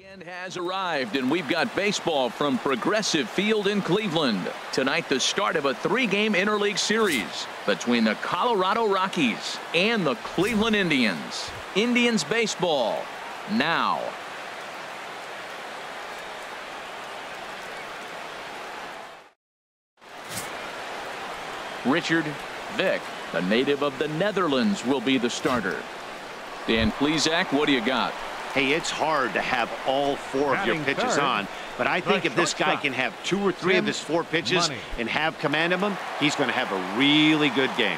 Weekend has arrived, and we've got baseball from Progressive Field in Cleveland. Tonight, the start of a three-game interleague series between the Colorado Rockies and the Cleveland Indians. Indians baseball now. Richard Vick, the native of the Netherlands, will be the starter. Dan Plesac, what do you got? Hey, it's hard to have all four of your pitches on, but I think if this guy can have 2 or 3 of his 4 pitches and have command of them, he's going to have a really good game.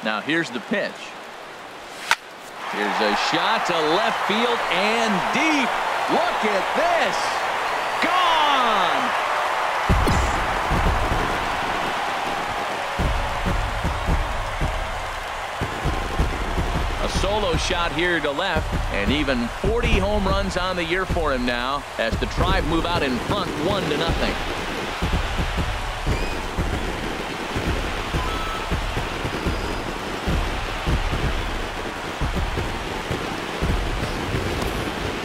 Now here's the pitch. Here's a shot to left field and deep. Look at this. Gone. Solo shot here to left, and even 40 home runs on the year for him now as the Tribe move out in front 1-0.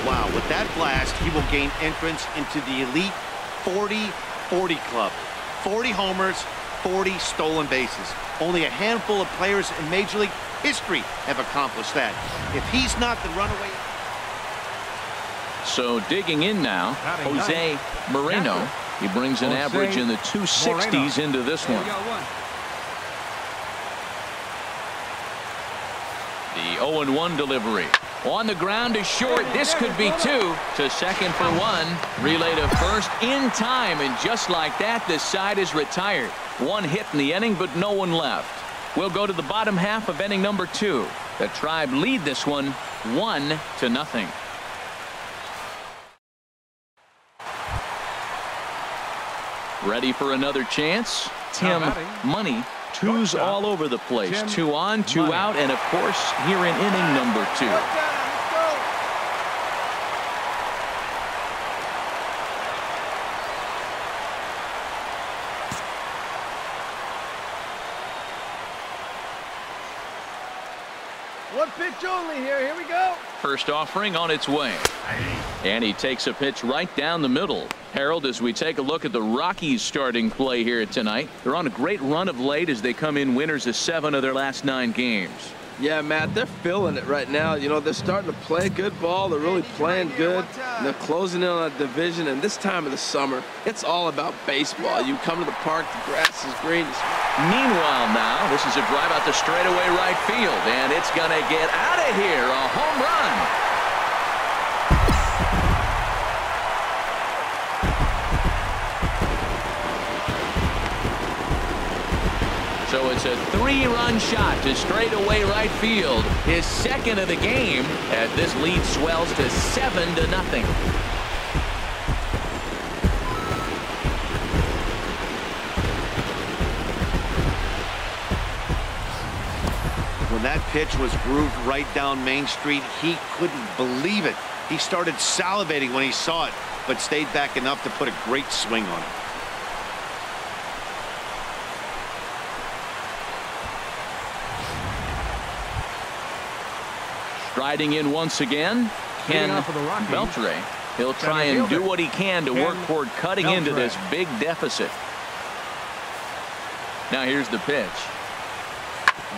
Wow, with that blast, he will gain entrance into the elite 40-40 club. 40 homers, 40 stolen bases. Only a handful of players in Major League history have accomplished that. If he's not the runaway. So digging in now, Jose Moreno. He brings an average in the 260s into this one. The 0-1 delivery. On the ground is short. This could be 2. To second for 1. Relay to first in time. And just like that, the side is retired. 1 hit in the inning, but no one left. We'll go to the bottom half of inning number 2. The Tribe lead this one 1-0. Ready for another chance? Tim Money. 2s all over the place. 2 on, 2 out, and of course here in inning number 2. One pitch only here we go. First offering on its way. And he takes a pitch right down the middle. Harold, as we take a look at the Rockies starting play here tonight, they're on a great run of late as they come in winners of 7 of their last 9 games. Yeah, Matt, they're feeling it right now. You know, they're starting to play good ball. They're really playing good. And they're closing in on a division. And this time of the summer, it's all about baseball. You come to the park, the grass is green. Meanwhile now, this is a drive out to straightaway right field. And it's going to get out of here. A home run. So it's a 3-run shot to straightaway right field. His 2nd of the game as this lead swells to 7-0. When that pitch was grooved right down Main Street, he couldn't believe it. He started salivating when he saw it, but stayed back enough to put a great swing on it. Striding in once again, Ken Beltre. He'll try and do what he can to work toward cutting into this big deficit. Now here's the pitch.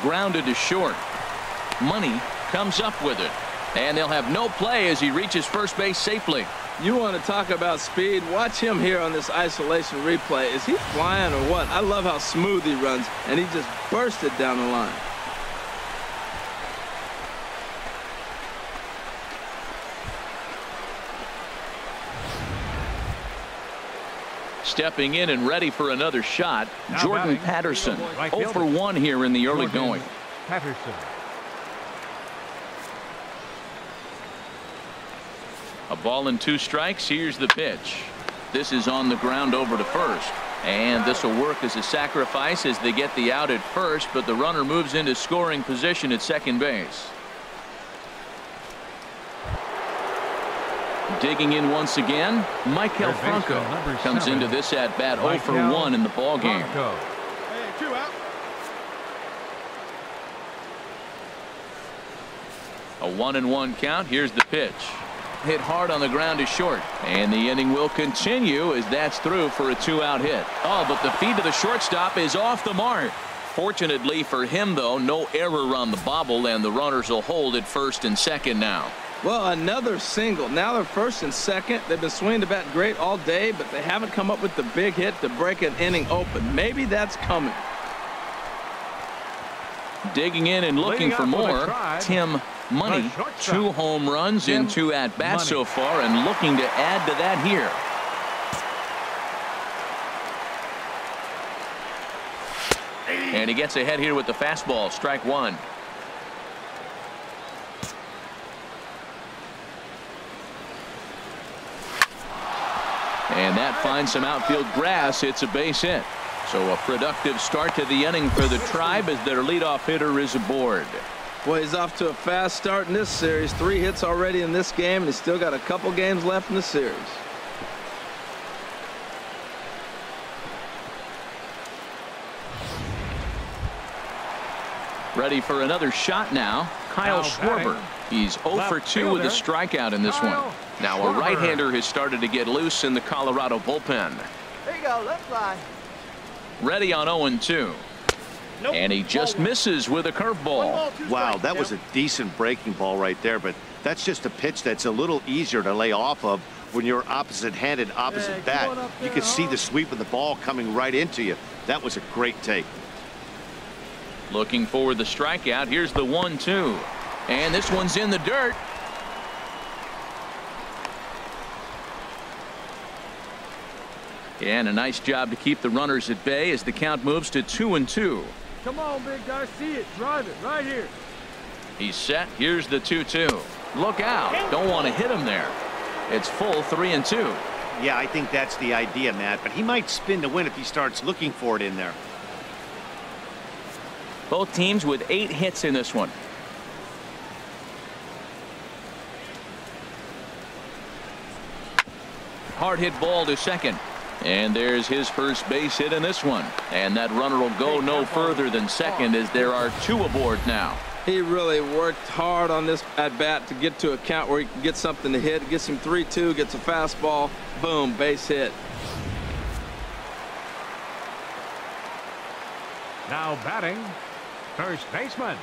Grounded to short. Money comes up with it. And they'll have no play as he reaches first base safely. You want to talk about speed? Watch him here on this isolation replay. Is he flying or what? I love how smooth he runs, and he just bursted down the line. Stepping in and ready for another shot, Jordan Patterson. 0 for 1 here in the early going. Patterson. A ball and 2 strikes. Here's the pitch. This is on the ground over to first. And this will work as a sacrifice as they get the out at first, but the runner moves into scoring position at second base. Digging in once again, Michael Franco comes into this at bat 0 for 1 in the ball game. Hey, 2 out. A 1-1 count. Here's the pitch. Hit hard on the ground is short, and the inning will continue as that's through for a 2-out hit. Oh, but the feed to the shortstop is off the mark. Fortunately for him, though, no error on the bobble, and the runners will hold at first and second now. Well, another single. Now they're first and second. They've been swinging the bat great all day, but they haven't come up with the big hit to break an inning open. Maybe that's coming. Digging in and looking for more, Tim Money. 2 home runs in 2 at-bats so far, and looking to add to that here. And he gets ahead here with the fastball. Strike 1. And that finds some outfield grass. It's a base hit. So a productive start to the inning for the Tribe as their leadoff hitter is aboard. Well, he's off to a fast start in this series. 3 hits already in this game, and he's still got a couple games left in the series. Ready for another shot now. Kyle Schwarber. He's 0 for 2 with a strikeout in this one. Now a right-hander has started to get loose in the Colorado bullpen. There you go, let's fly. Ready on 0-2. And he just misses with a curveball. Wow, that was a decent breaking ball right there, but that's just a pitch that's a little easier to lay off of when you're opposite-handed, opposite bat. You can see the sweep of the ball coming right into you. That was a great take. Looking for the strikeout. Here's the 1-2. And this one's in the dirt. And a nice job to keep the runners at bay as the count moves to 2-2. Come on, big guy. See it. Drive it right here. He's set. Here's the 2-2. Look out. Don't want to hit him there. It's full 3-2. Yeah, I think that's the idea, Matt, but he might spin to win if he starts looking for it in there. Both teams with 8 hits in this one. Hard hit ball to second. And there's his first base hit in this one. And that runner will go no further than second as there are 2 aboard now. He really worked hard on this at-bat to get to a count where he can get something to hit. Gets him 3-2, gets a fastball. Boom, base hit. Now batting, first baseman,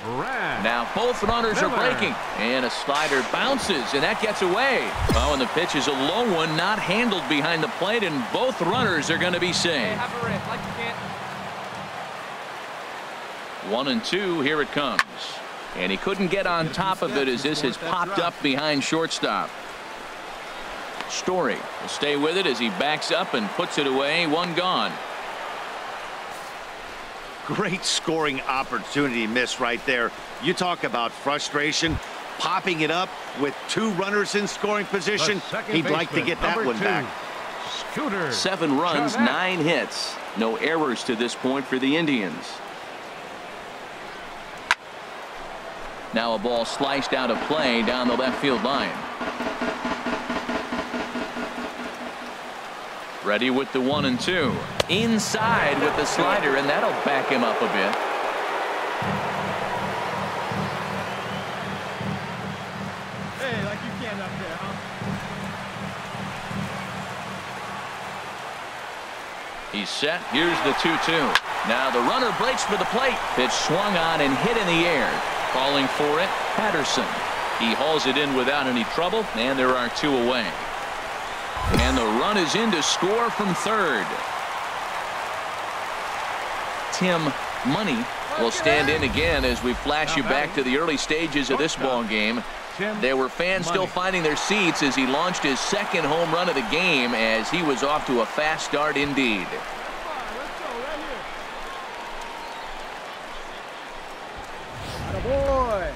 Brad. Now both runners are breaking, and a slider bounces, and that gets away. Oh, and the pitch is a low one, not handled behind the plate, and both runners are going to be safe. 1-2, here it comes. And he couldn't get on top of it as this has popped up behind shortstop. Story will stay with it as he backs up and puts it away. 1 gone. Great scoring opportunity miss right there. You talk about frustration. Popping it up with 2 runners in scoring position. He'd like to get that one back. Scooter. 7 runs, 9 hits. No errors to this point for the Indians. Now a ball sliced out of play down the left field line. Ready with the 1-2. Inside with the slider, and that'll back him up a bit. Hey, like you can up there, huh? He's set. Here's the 2-2. Now the runner breaks for the plate. Pitch swung on and hit in the air. Calling for it, Patterson. He hauls it in without any trouble, and there are 2 away. And the run is in to score from third. Tim Money will stand in again as we flash you back to the early stages of this ball game. There were fans still finding their seats as he launched his 2nd home run of the game as he was off to a fast start indeed. Boy.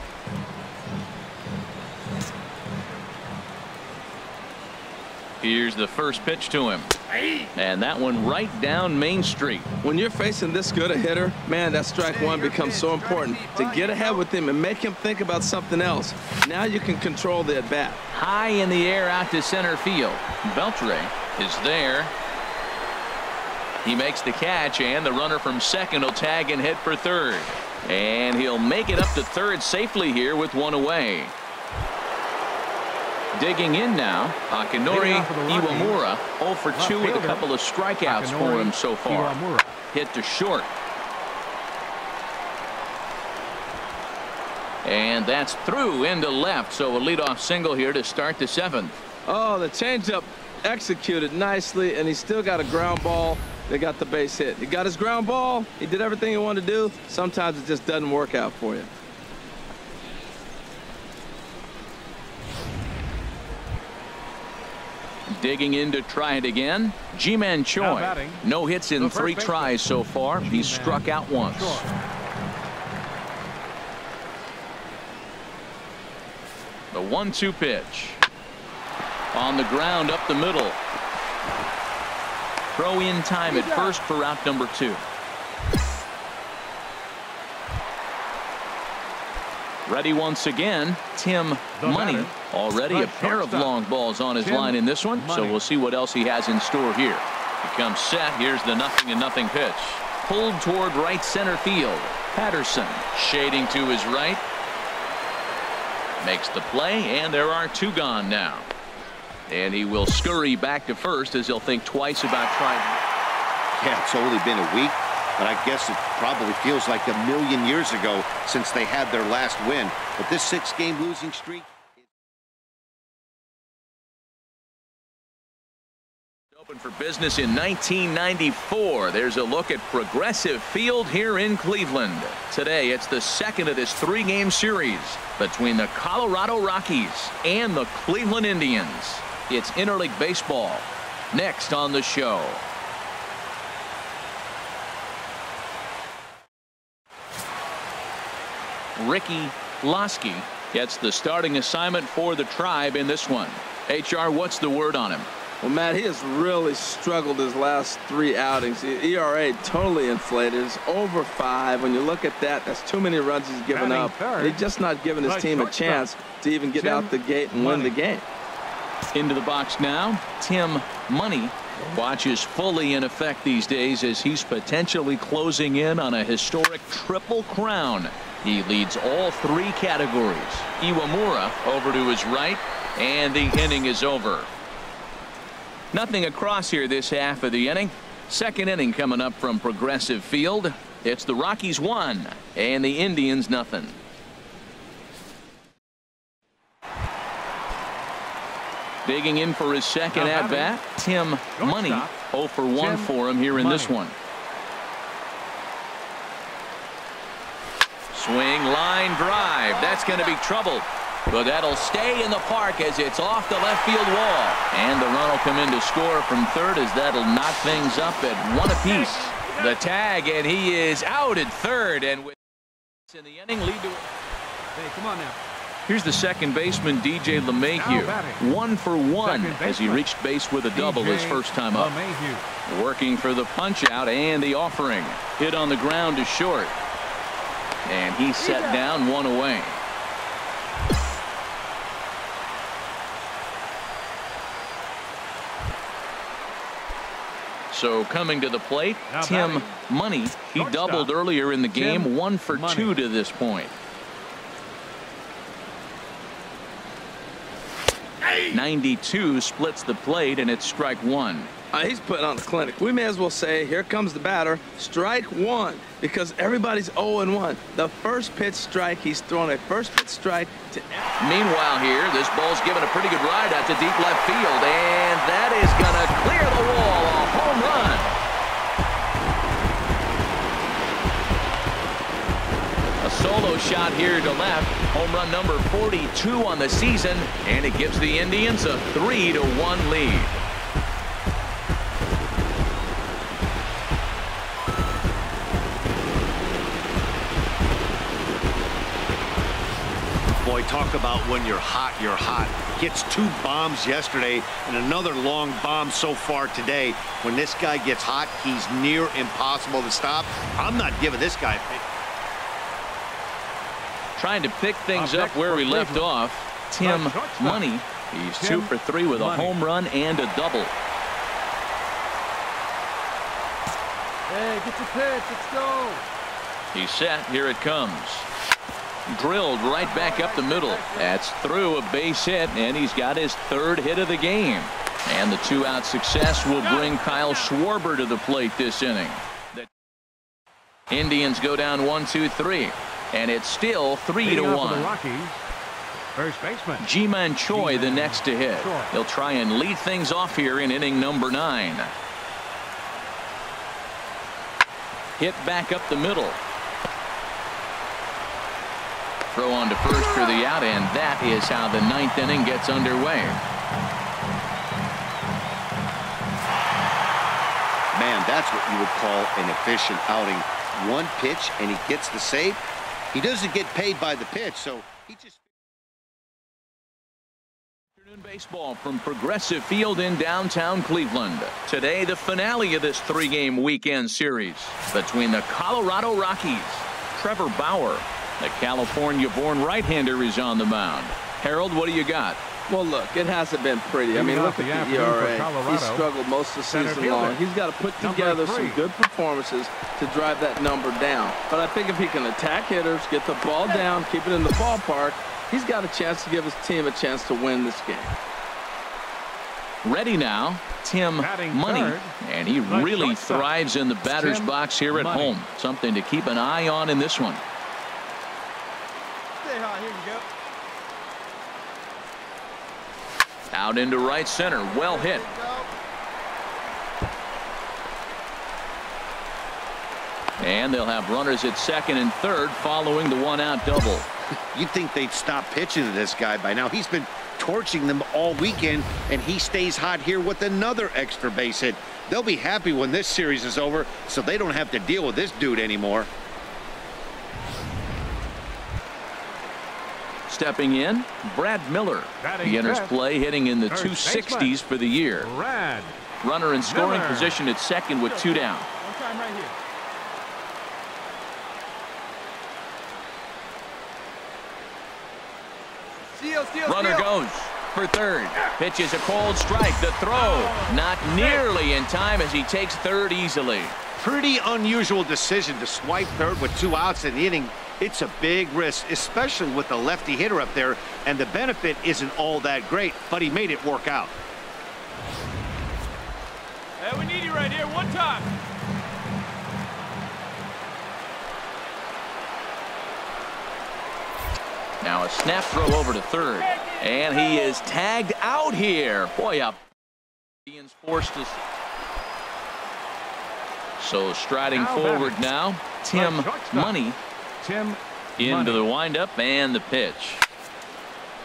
Here's the first pitch to him. And that one right down Main Street. When you're facing this good a hitter, man, that strike 1 becomes so important to get ahead with him and make him think about something else. Now you can control the at-bat. High in the air out to center field. Beltre is there. He makes the catch, and the runner from second will tag and hit for third. And he'll make it up to third safely here with one away. Digging in now, Akinori Iwamura, 0 for 2 with a couple of strikeouts for him so far. Hit to short. And that's through into left, so a leadoff single here to start the 7th. Oh, the changeup executed nicely, and he still got a ground ball. They got the base hit. He got his ground ball. He did everything he wanted to do. Sometimes it just doesn't work out for you. Digging in to try it again. Ji-Man Choi. No hits in 3 tries so far. He's struck out once. The 1-2 pitch. On the ground up the middle. Throw in time at first for out number 2. Ready once again, Tim Money. Already a pair of long balls on his line in this one, so we'll see what else he has in store here. He comes set. Here's the 0-0 pitch. Pulled toward right center field. Patterson shading to his right. Makes the play, and there are 2 gone now. And he will scurry back to first as he'll think twice about trying. Yeah, it's only been a week, but I guess it probably feels like a million years ago since they had their last win. But this 6-game losing streak. Open for business in 1994. There's a look at Progressive Field here in Cleveland. Today, it's the second of this 3-game series between the Colorado Rockies and the Cleveland Indians. It's interleague baseball. Next on the show. Ricky Lasky gets the starting assignment for the Tribe in this one. HR, what's the word on him? Well, Matt, he has really struggled his last 3 outings. The ERA totally inflated. It's over 5. When you look at that, that's too many runs he's given up. He's just not giving his team a chance to even get out the gate and win the game. Into the box now, Tim Money watches fully in effect these days as he's potentially closing in on a historic triple crown. He leads all 3 categories. Iwamura over to his right, and the inning is over. Nothing across here this half of the inning. Second inning coming up from Progressive Field. It's the Rockies 1 and the Indians nothing. Digging in for his second at bat, Tim Money. 0 for 1 for him here in this one. Swing, line drive. That's going to be trouble. But that'll stay in the park as it's off the left field wall. And the run will come in to score from third as that'll knock things up at 1 apiece. The tag, and he is out at third. And with in the inning, lead to. Hey, come on now. Here's the second baseman, DJ LeMahieu. 1 for 1 as he reached base with a double his first time up. Working for the punch out and the offering. Hit on the ground to short. And he's set down 1 away. So coming to the plate, Tim Money. He doubled earlier in the game. 1 for 2 to this point. 92 splits the plate, and it's strike 1. He's putting on a clinic. We may as well say, here comes the batter, strike 1, because everybody's 0-1. The first pitch strike, he's thrown a first pitch strike to. Meanwhile here, this ball's given a pretty good ride out to deep left field, and that is going to clear the wall. A home run. A solo shot here to left. Home run number 42 on the season, and it gives the Indians a 3-1 lead. Boy, talk about when you're hot, you're hot. Gets 2 bombs yesterday and another long bomb so far today. When this guy gets hot, he's near impossible to stop. I'm not giving this guy a pick. Trying to pick things up where we left off. Tim Money. He's 2 for 3 with a home run and a double. Hey, get your pitch. Let's go. He's set. Here it comes. Drilled right back up the middle. That's through a base hit, and he's got his third hit of the game. And the two-out success will bring Kyle Schwarber to the plate this inning. The Indians go down 1-2-3, and it's still 3-1. First baseman Ji-Man Choi the next to hit. He'll try and lead things off here in inning number 9. Hit back up the middle. Throw on to first for the out, and that is how the 9th inning gets underway. Man, that's what you would call an efficient outing. One pitch, and he gets the save. He doesn't get paid by the pitch, so he just... Afternoon baseball from Progressive Field in downtown Cleveland. Today, the finale of this 3-game weekend series between the Colorado Rockies. Trevor Bauer, the California-born right-hander, is on the mound. Harold, what do you got? Well, look, it hasn't been pretty. I mean, look at the ERA. He's struggled most of the season long. He's got to put together some good performances to drive that number down. But I think if he can attack hitters, get the ball down, keep it in the ballpark, he's got a chance to give his team a chance to win this game. Ready now, Tim Money, and he really thrives in the batter's box here at home. Something to keep an eye on in this one. Stay hot. Here you go. Out into right center. Well hit. And they'll have runners at second and third following the one-out double. You'd think they'd stop pitching to this guy by now. He's been torching them all weekend, and he stays hot here with another extra base hit. They'll be happy when this series is over, so they don't have to deal with this dude anymore. Stepping in, Brad Miller. He enters play hitting in the 260s for the year. Runner in scoring position at second with 2 down. One time right here. Runner goes for third. Pitch is a cold strike. The throw not nearly in time as he takes third easily. Pretty unusual decision to swipe third with 2 outs in the inning. It's a big risk, especially with the lefty hitter up there, and the benefit isn't all that great, but he made it work out. Hey, we need you right here. One time. Now a snap throw over to third, and he is tagged out here. Boy, up. Indians forced to. So striding forward now, Tim Money. Into the windup and the pitch.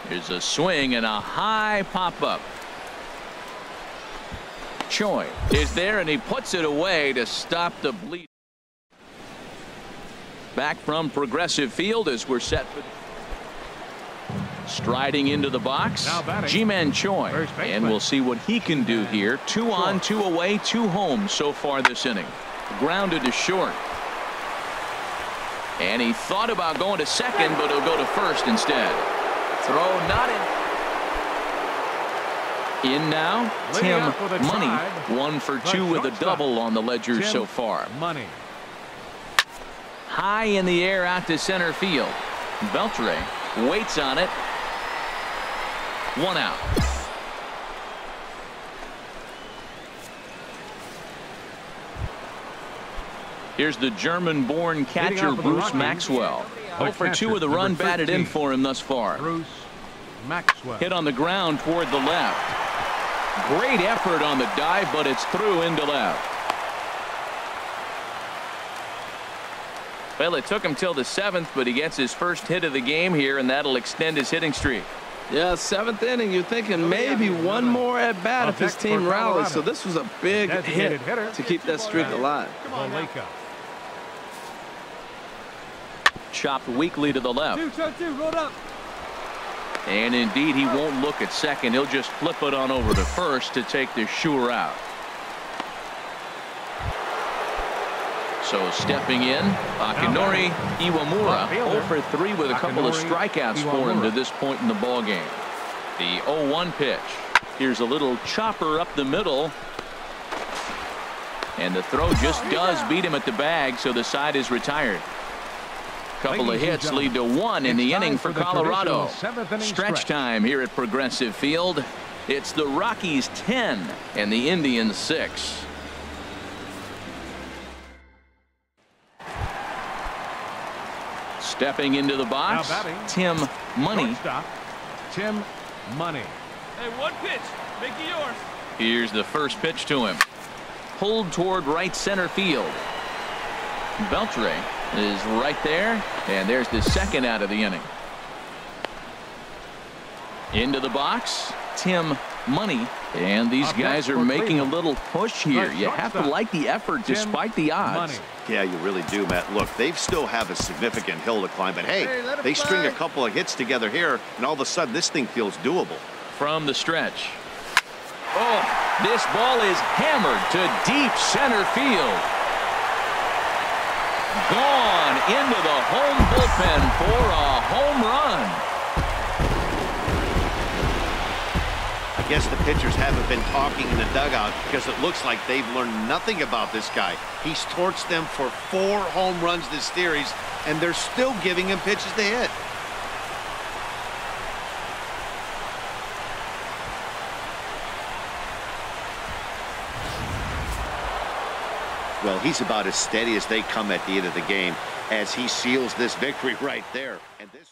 Here's a swing and a high pop-up. Choi is there, and he puts it away to stop the bleed. Back from Progressive Field as we're set for. Striding into the box, Ji-Man Choi, and we'll see what he can do here. 2 on, 2 away, 2 home so far this inning. Grounded to short. And he thought about going to second, but he'll go to first instead. Throw not in. In now, Tim Money. 1 for 2 with a double on the ledger so far. High in the air out to center field. Beltre waits on it. 1 out. Here's the German-born catcher Bruce Maxwell. 0 for 2 with a run batted in for him thus far. Hit on the ground toward the left. Great effort on the dive, but it's through into left. Well, it took him till the 7th, but he gets his first hit of the game here, and that'll extend his hitting streak. Yeah, 7th inning, you're thinking maybe one more at bat if his team rallies. So this was a big hit to keep that streak alive. Chopped weakly to the left. 2-2, rolled up. And indeed, he won't look at second. He'll just flip it on over to first to take the sure out. So stepping in, Akinori Iwamura, 0 for 3 with a couple of strikeouts for him to this point in the ball game. The 0-1 pitch. Here's a little chopper up the middle. And the throw just does beat him at the bag, so the side is retired. Couple of hits lead to 1 in the inning for Colorado. Stretch time here at Progressive Field. It's the Rockies 10 and the Indians 6. Stepping into the box, Tim Money. Tim Money. Hey, one pitch. Make it yours. Here's the first pitch to him. Pulled toward right center field. Beltre is right there, and there's the second out of the inning. Into the box, Tim Money, and these guys are making a little push here. You have to like the effort despite the odds. Yeah, you really do, Matt. Look, they still have a significant hill to climb, but hey, they string a couple of hits together here, and all of a sudden this thing feels doable. From the stretch. Oh, this ball is hammered to deep center field. Gone into the home bullpen for a home run. I guess the pitchers haven't been talking in the dugout because it looks like they've learned nothing about this guy. He's torched them for 4 home runs this series, and they're still giving him pitches to hit. Well, he's about as steady as they come at the end of the game as he seals this victory right there. And this